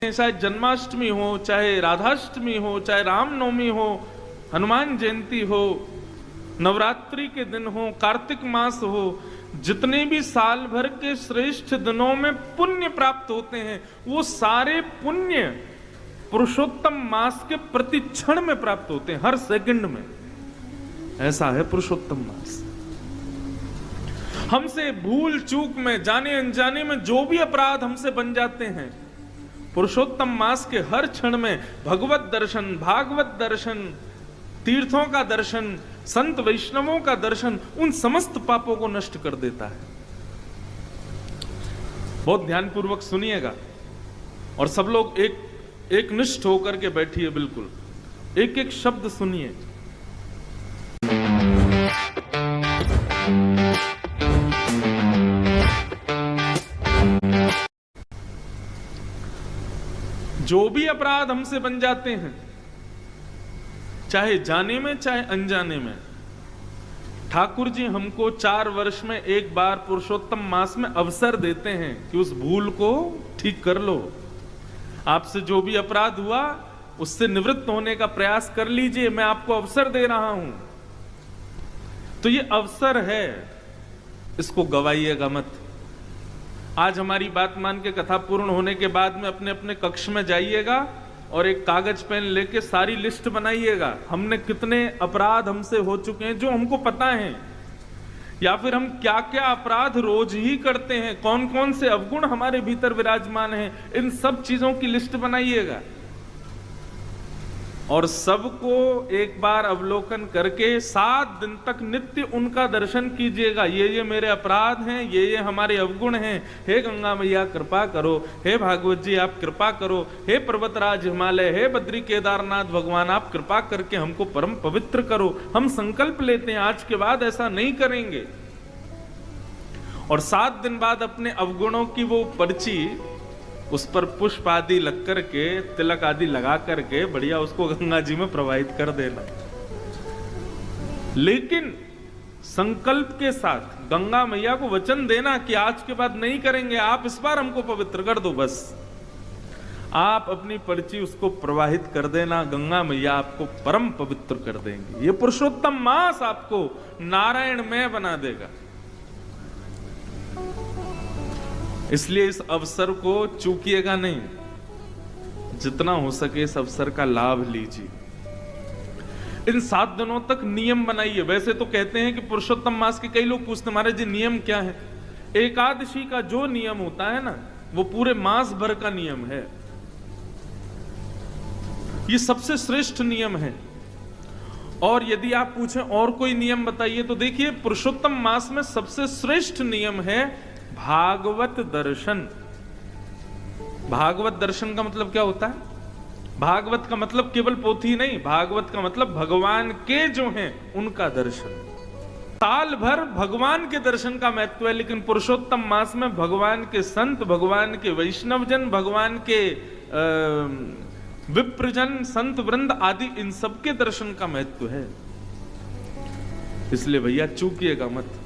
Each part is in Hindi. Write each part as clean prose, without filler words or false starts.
चाहे जन्माष्टमी हो, चाहे राधाष्टमी हो, चाहे रामनवमी हो, हनुमान जयंती हो, नवरात्रि के दिन हो, कार्तिक मास हो, जितने भी साल भर के श्रेष्ठ दिनों में पुण्य प्राप्त होते हैं वो सारे पुण्य पुरुषोत्तम मास के प्रति क्षण में प्राप्त होते हैं, हर सेकंड में। ऐसा है पुरुषोत्तम मास। हमसे भूल चूक में, जाने अनजाने में जो भी अपराध हमसे बन जाते हैं, पुरुषोत्तम मास के हर क्षण में भगवत दर्शन, भागवत दर्शन, तीर्थों का दर्शन, संत वैष्णवों का दर्शन उन समस्त पापों को नष्ट कर देता है। बहुत ध्यानपूर्वक सुनिएगा और सब लोग एक निष्ठ होकर के बैठिए, बिल्कुल एक एक शब्द सुनिए। जो भी अपराध हमसे बन जाते हैं, चाहे जाने में चाहे अनजाने में, ठाकुर जी हमको 4 वर्ष में एक बार पुरुषोत्तम मास में अवसर देते हैं कि उस भूल को ठीक कर लो। आपसे जो भी अपराध हुआ उससे निवृत्त होने का प्रयास कर लीजिए, मैं आपको अवसर दे रहा हूं। तो ये अवसर है, इसको गवाइएगा मत। आज हमारी बात मान के कथा पूर्ण होने के बाद में अपने अपने कक्ष में जाइएगा और एक कागज पेन लेके सारी लिस्ट बनाइएगा, हमने कितने अपराध हमसे हो चुके हैं जो हमको पता है, या फिर हम क्या क्या अपराध रोज ही करते हैं, कौन कौन से अवगुण हमारे भीतर विराजमान हैं, इन सब चीजों की लिस्ट बनाइएगा और सबको एक बार अवलोकन करके 7 दिन तक नित्य उनका दर्शन कीजिएगा। ये मेरे अपराध हैं, ये हमारे अवगुण हैं, हे गंगा मैया कृपा करो, हे भागवत जी आप कृपा करो, हे पर्वतराज हिमालय, हे बद्री केदारनाथ भगवान आप कृपा करके हमको परम पवित्र करो। हम संकल्प लेते हैं आज के बाद ऐसा नहीं करेंगे। और 7 दिन बाद अपने अवगुणों की वो पर्ची, उस पर पुष्प आदि लग करके, तिलक आदि लगा करके बढ़िया उसको गंगा जी में प्रवाहित कर देना। लेकिन संकल्प के साथ गंगा मैया को वचन देना कि आज के बाद नहीं करेंगे, आप इस बार हमको पवित्र कर दो। बस आप अपनी पर्ची उसको प्रवाहित कर देना, गंगा मैया आपको परम पवित्र कर देंगे। ये पुरुषोत्तम मास आपको नारायणमय बना देगा। इसलिए इस अवसर को चूकिएगा नहीं, जितना हो सके इस अवसर का लाभ लीजिए। इन 7 दिनों तक नियम बनाइए। वैसे तो कहते हैं कि पुरुषोत्तम मास के, कई लोग पूछते महाराज जी नियम क्या है? एकादशी का जो नियम होता है ना, वो पूरे मास भर का नियम है। ये सबसे श्रेष्ठ नियम है। और यदि आप पूछें और कोई नियम बताइए, तो देखिए पुरुषोत्तम मास में सबसे श्रेष्ठ नियम है भागवत दर्शन। भागवत दर्शन का मतलब क्या होता है? भागवत का मतलब केवल पोथी नहीं, भागवत का मतलब भगवान के जो हैं उनका दर्शन। साल भर भगवान के दर्शन का महत्व है, लेकिन पुरुषोत्तम मास में भगवान के संत, भगवान के वैष्णवजन, भगवान के विप्रजन, संत वृंद आदि, इन सबके दर्शन का महत्व है। इसलिए भैया चूकिएगा मत।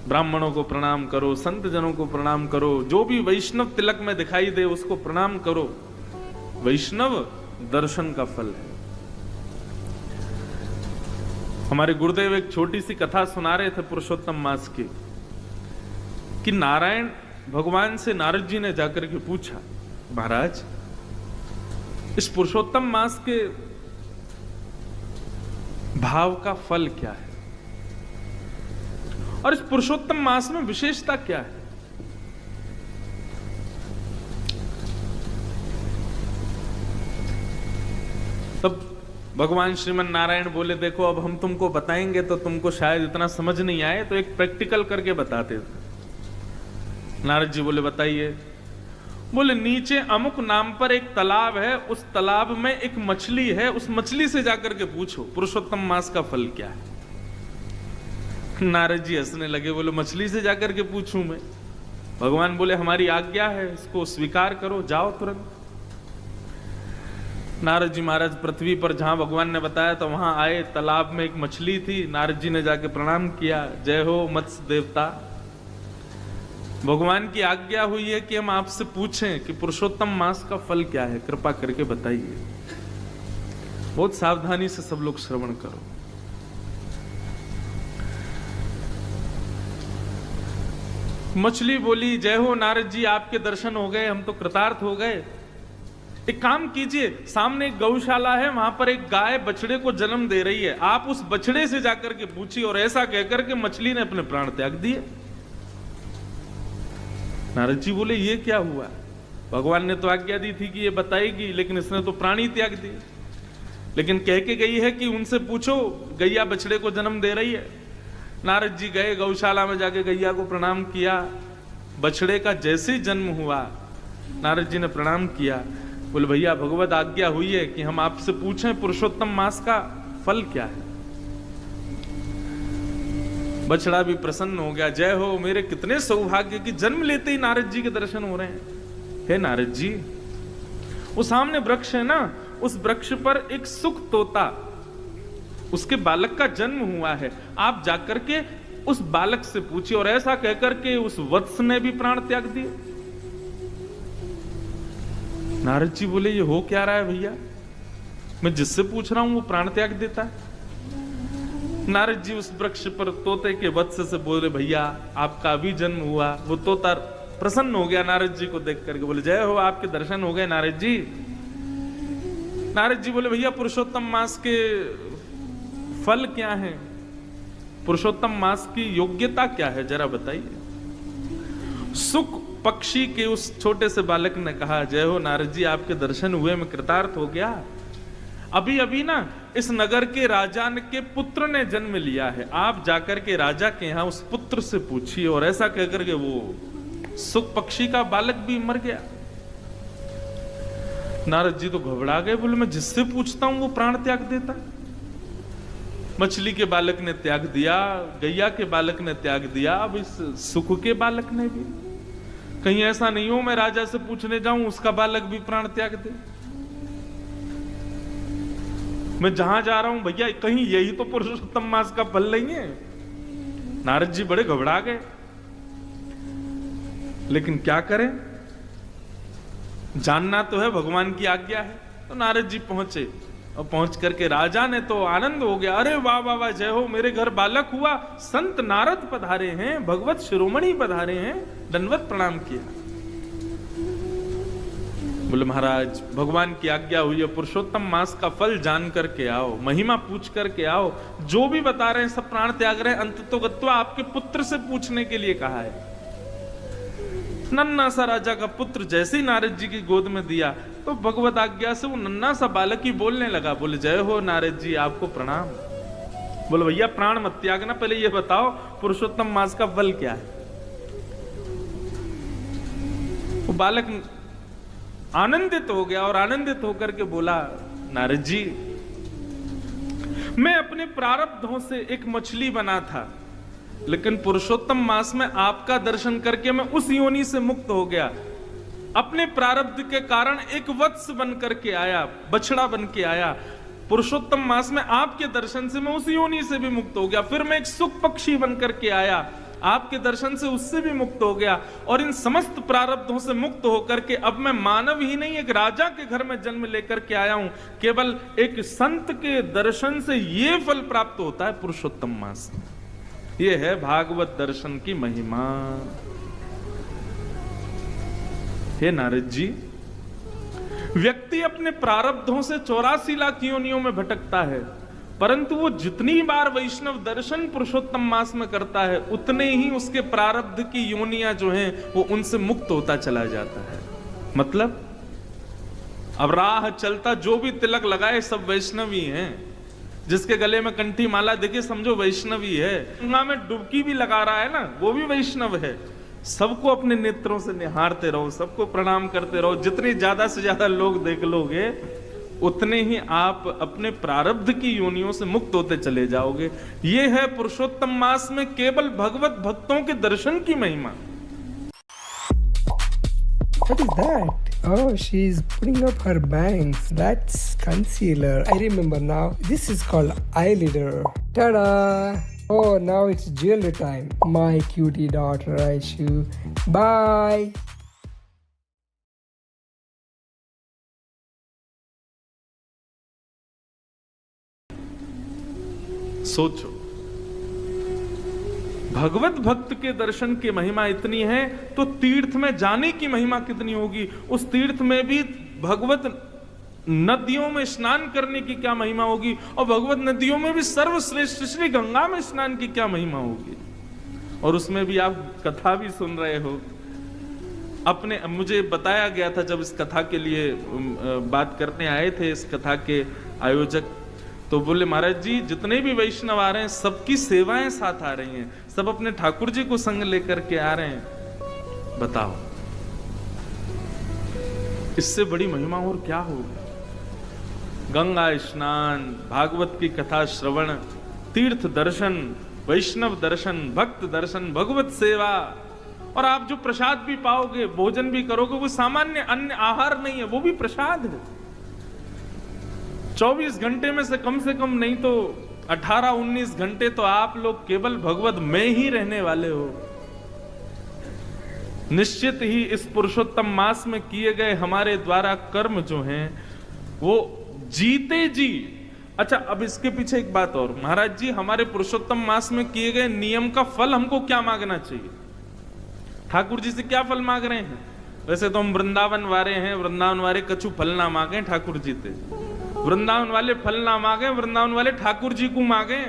ब्राह्मणों को प्रणाम करो, संत जनों को प्रणाम करो, जो भी वैष्णव तिलक में दिखाई दे उसको प्रणाम करो। वैष्णव दर्शन का फल है। हमारे गुरुदेव एक छोटी सी कथा सुना रहे थे पुरुषोत्तम मास की, कि नारायण भगवान से नारद जी ने जाकर के पूछा, महाराज इस पुरुषोत्तम मास के भाव का फल क्या है, और इस पुरुषोत्तम मास में विशेषता क्या है? तब भगवान श्रीमन नारायण बोले, देखो अब हम तुमको बताएंगे तो तुमको शायद इतना समझ नहीं आए, तो एक प्रैक्टिकल करके बताते थे। नारद जी बोले बताइए। बोले नीचे अमुक नाम पर एक तालाब है, उस तालाब में एक मछली है, उस मछली से जाकर के पूछो पुरुषोत्तम मास का फल क्या है। नारद जी हंसने लगे, बोले मछली से जाकर के पूछूं मैं? भगवान बोले हमारी आज्ञा है, इसको स्वीकार करो, जाओ तुरंत। नारद जी महाराज पृथ्वी पर जहां भगवान ने बताया तो वहां आए। तालाब में एक मछली थी। नारद जी ने जाके प्रणाम किया, जय हो मत्स्य देवता। भगवान की आज्ञा हुई है कि हम आपसे पूछें कि पुरुषोत्तम मास का फल क्या है, कृपा करके बताइए। बहुत सावधानी से सब लोग श्रवण करो। मछली बोली, जय हो नारद जी, आपके दर्शन हो गए, हम तो कृतार्थ हो गए। एक काम कीजिए, सामने एक गौशाला है, वहां पर एक गाय बछड़े को जन्म दे रही है, आप उस बछड़े से जाकर के पूछिए। और ऐसा कहकर के मछली ने अपने प्राण त्याग दिए। नारद जी बोले, ये क्या हुआ? भगवान ने तो आज्ञा दी थी कि ये बताएगी, लेकिन इसने तो प्राण ही त्याग दिए। लेकिन कह के गई है कि उनसे पूछो, गैया बछड़े को जन्म दे रही है। नारद जी गए, गौशाला में जाके गैया को प्रणाम किया। बछड़े का जैसे ही जन्म हुआ, नारद जी ने प्रणाम किया, बोले भैया भगवत आज्ञा हुई है कि हम आपसे पूछें पुरुषोत्तम मास का फल क्या है। बछड़ा भी प्रसन्न हो गया, जय हो, मेरे कितने सौभाग्य कि जन्म लेते ही नारद जी के दर्शन हो रहे हैं। हे नारद जी, वो सामने वृक्ष है ना, उस वृक्ष पर एक सुख तोता, उसके बालक का जन्म हुआ है, आप जाकर के उस बालक से पूछिए। और ऐसा कहकर के उस वत्स ने भी प्राण त्याग दिए। नारद जी बोले, ये हो क्या रहा है भैया? मैं जिससे पूछ रहा हूं वो प्राण त्याग देता है। नारद जी उस वृक्ष पर तोते के वत्स से बोले, भैया आपका अभी जन्म हुआ। वो तोता प्रसन्न हो गया नारद जी को देख करके, बोले जय हो, आपके दर्शन हो गए नारद जी। नारद जी बोले, भैया पुरुषोत्तम मास के फल क्या है, पुरुषोत्तम मास की योग्यता क्या है, जरा बताइए। सुख पक्षी के उस छोटे से बालक ने कहा, जय हो नारद जी, आपके दर्शन हुए, मैं कृतार्थ हो गया। अभी अभी ना इस नगर के राजा के पुत्र ने जन्म लिया है, आप जाकर के राजा के यहां उस पुत्र से पूछिए। और ऐसा कहकर के वो सुख पक्षी का बालक भी मर गया। नारद जी तो घबरा गए, बोले मैं जिससे पूछता हूं वो प्राण त्याग देता। मछली के बालक ने त्याग दिया, गैया के बालक ने त्याग दिया, अब इस सुख के बालक ने भी। कहीं ऐसा नहीं हो मैं राजा से पूछने जाऊं उसका बालक भी प्राण त्याग दे। मैं जहां जा रहा हूं भैया, कहीं यही तो पुरुषोत्तम मास का फल नहीं है। नारद जी बड़े घबरा गए, लेकिन क्या करें, जानना तो है, भगवान की आज्ञा है। तो नारद जी पहुंचे, और पहुंच करके राजा ने तो आनंद हो गया, अरे वाह वाह वाह, जय हो, मेरे घर बालक हुआ, संत नारद पधारे हैं, भगवत शिरोमणि पधारे हैं, दंडवत प्रणाम किया। बोले महाराज भगवान की आज्ञा हुई है, पुरुषोत्तम मास का फल जान करके आओ, महिमा पूछ करके आओ। जो भी बता रहे हैं सब प्राण त्याग रहे हैं, अंत तो गत्वा आपके पुत्र से पूछने के लिए कहा है। नन्ना सा राजा का पुत्र जैसे ही नारद जी की गोद में दिया, तो भगवत आज्ञा से वो नन्ना सा बालक ही बोलने लगा। बोले जय हो नारद जी, आपको प्रणाम। बोले भैया प्राण मत त्यागना, पहले ये बताओ पुरुषोत्तम मास का फल क्या है। वो बालक आनंदित हो गया, और आनंदित होकर के बोला, नारद जी मैं अपने प्रारब्धों से एक मछली बना था, लेकिन पुरुषोत्तम मास में आपका दर्शन करके मैं उस योनि से मुक्त हो गया। अपने प्रारब्ध के कारण एक वत्स बन करके आया, बछड़ा बन के आया। पुरुषोत्तम मास में आपके दर्शन से मैं उस योनि से भी मुक्त हो गया। फिर मैं एक सुख पक्षी बन करके आया, आपके दर्शन से उससे भी मुक्त हो गया। और इन समस्त प्रारब्धों से मुक्त होकर के अब मैं मानव ही नहीं, एक राजा के घर में जन्म लेकर के आया हूं। केवल एक संत के दर्शन से ये फल प्राप्त होता है पुरुषोत्तम मास में। ये है भागवत दर्शन की महिमा। हे नारद जी, व्यक्ति अपने प्रारब्धों से 84 लाख योनियों में भटकता है, परंतु वो जितनी बार वैष्णव दर्शन पुरुषोत्तम मास में करता है, उतने ही उसके प्रारब्ध की योनियां जो हैं वो उनसे मुक्त होता चला जाता है। मतलब अब राह चलता जो भी तिलक लगाए सब वैष्णवी हैं। जिसके गले में कंठी माला देखे समझो वैष्णवी है। गंगा में डुबकी भी लगा रहा है ना, वो भी वैष्णव है। सबको अपने नेत्रों से निहारते रहो, सबको प्रणाम करते रहो। जितने ज्यादा से ज्यादा लोग देख लोगे, उतने ही आप अपने प्रारब्ध की योनियों से मुक्त होते चले जाओगे। ये है पुरुषोत्तम मास में केवल भगवत भक्तों के दर्शन की महिमा। What is that? Oh, she's putting up her bangs. That's concealer. I remember now. This is called eyeliner. Ta-da! Oh, now it's jewelry time. My cutie daughter Aishu. Bye. सोचो, भगवत भक्त के दर्शन की महिमा इतनी है तो तीर्थ में जाने की महिमा कितनी होगी। उस तीर्थ में भी भगवत नदियों में स्नान करने की क्या महिमा होगी, और भगवत नदियों में भी सर्वश्रेष्ठ श्री गंगा में स्नान की क्या महिमा होगी। और उसमें भी आप कथा भी सुन रहे हो। अपने मुझे बताया गया था जब इस कथा के लिए बात करने आए थे इस कथा के आयोजक, तो बोले महाराज जी जितने भी वैष्णव आ रहे हैं सबकी सेवाएं साथ आ रही हैं, सब अपने ठाकुर जी को संग लेकर के आ रहे हैं। बताओ इससे बड़ी महिमा और क्या होगी। गंगा स्नान, भागवत की कथा श्रवण, तीर्थ दर्शन, वैष्णव दर्शन, भक्त दर्शन, भगवत सेवा, और आप जो प्रसाद भी पाओगे, भोजन भी करोगे, वो सामान्य अन्य आहार नहीं है, वो भी प्रसाद है। 24 घंटे में से कम नहीं तो 18-19 घंटे तो आप लोग केवल भगवत में ही रहने वाले हो। निश्चित ही इस पुरुषोत्तम मास में किए गए हमारे द्वारा कर्म जो हैं वो जीते जी। अच्छा, अब इसके पीछे एक बात और, महाराज जी हमारे पुरुषोत्तम मास में किए गए नियम का फल हमको क्या मांगना चाहिए, ठाकुर जी से क्या फल मांग रहे हैं। वैसे तो हम वृंदावन वाले हैं, वृंदावन वाले कछु फल ना मांगे ठाकुर जी से, वृंदावन वाले फल ना मांगे, वृंदावन वाले ठाकुर जी को मांगे।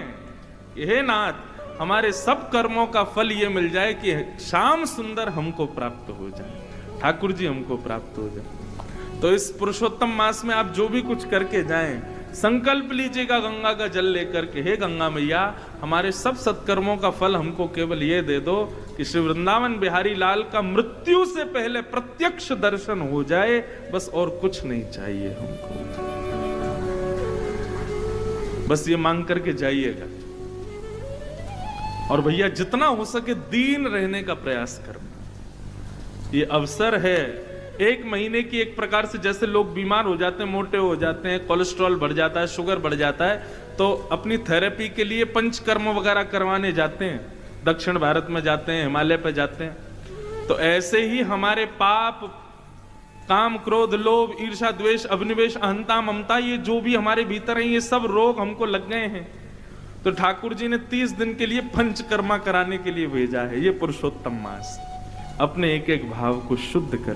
हे नाथ हमारे सब कर्मों का फल ये मिल जाए कि श्याम सुंदर हमको प्राप्त हो जाए, ठाकुर जी हमको प्राप्त हो जाए। तो इस पुरुषोत्तम मास में आप जो भी कुछ करके जाएं, संकल्प लीजिएगा गंगा का जल लेकर के, हे गंगा मैया हमारे सब सत्कर्मों का फल हमको केवल ये दे दो कि श्री वृंदावन बिहारी लाल का मृत्यु से पहले प्रत्यक्ष दर्शन हो जाए, बस और कुछ नहीं चाहिए हमको। बस ये मांग करके जाइएगा। और भैया जितना हो सके दीन रहने का प्रयास करना। ये अवसर है, 1 महीने की एक प्रकार से, जैसे लोग बीमार हो जाते हैं, मोटे हो जाते हैं, कोलेस्ट्रॉल बढ़ जाता है, शुगर बढ़ जाता है, तो अपनी थेरेपी के लिए पंचकर्म वगैरह करवाने जाते हैं, दक्षिण भारत में जाते हैं, हिमालय पे जाते हैं। तो ऐसे ही हमारे पाप, काम, क्रोध, लोभ, ईर्ष्या, द्वेष, अभिनिवेश, अहंता, ममता, ये जो भी हमारे भीतर है, ये सब रोग हमको लग गए हैं। तो ठाकुर जी ने 30 दिन के लिए पंचकर्मा कराने के लिए भेजा है। ये पुरुषोत्तम मास अपने एक एक भाव को शुद्ध कर